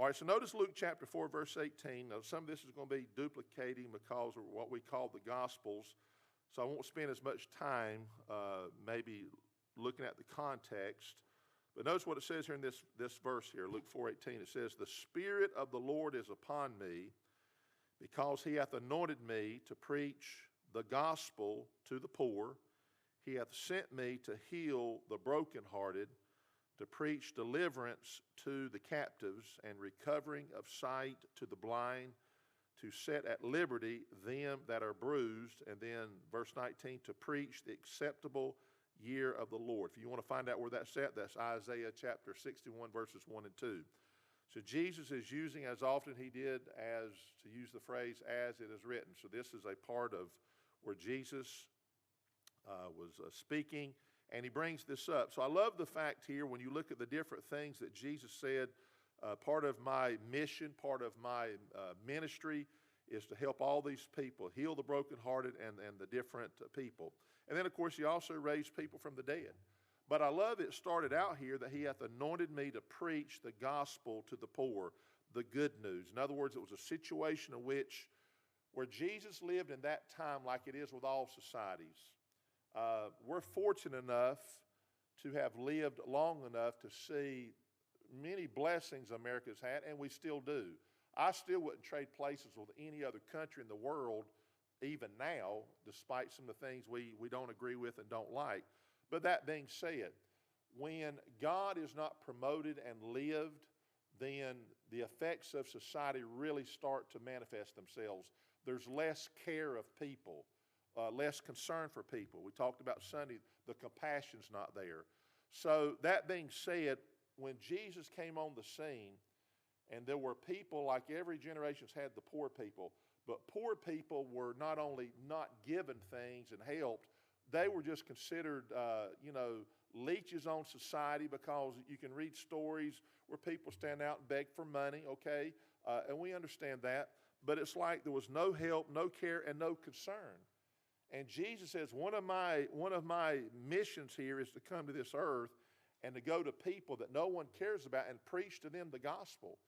All right, so notice Luke chapter 4, verse 18. Now, some of this is going to be duplicating because of what we call the Gospels. So I won't spend as much time maybe looking at the context. But notice what it says here in this verse here, Luke 4:18. It says, "The Spirit of the Lord is upon me, because he hath anointed me to preach the gospel to the poor. He hath sent me to heal the brokenhearted, to preach deliverance to the captives, and recovering of sight to the blind, to set at liberty them that are bruised." And then verse 19, "to preach the acceptable year of the Lord." If you want to find out where that's at, that's Isaiah chapter 61, verses 1 and 2. So Jesus is using, as often he did, as to use the phrase, "as it is written." So this is a part of where Jesus was speaking, and he brings this up. So I love the fact here, when you look at the different things that Jesus said, part of my mission, part of my ministry is to help all these people, heal the brokenhearted and the different people. And then, of course, he also raised people from the dead. But I love it started out here that he hath anointed me to preach the gospel to the poor, the good news. In other words, it was a situation in which where Jesus lived in that time, like it is with all societies. We're fortunate enough to have lived long enough to see many blessings America's had, and we still do. I still wouldn't trade places with any other country in the world, even now, despite some of the things we don't agree with and don't like. But that being said, when God is not promoted and lived, then the effects of society really start to manifest themselves. There's less care of people, less concern for people. We talked about Sunday, the compassion's not there. So that being said, when Jesus came on the scene, and there were people, like every generation's had the poor people, but poor people were not only not given things and helped, they were just considered, leeches on society, because you can read stories where people stand out and beg for money, okay? And we understand that. But it's like there was no help, no care, and no concern. And Jesus says, one of my missions here is to come to this earth and to go to people that no one cares about and preach to them the gospel.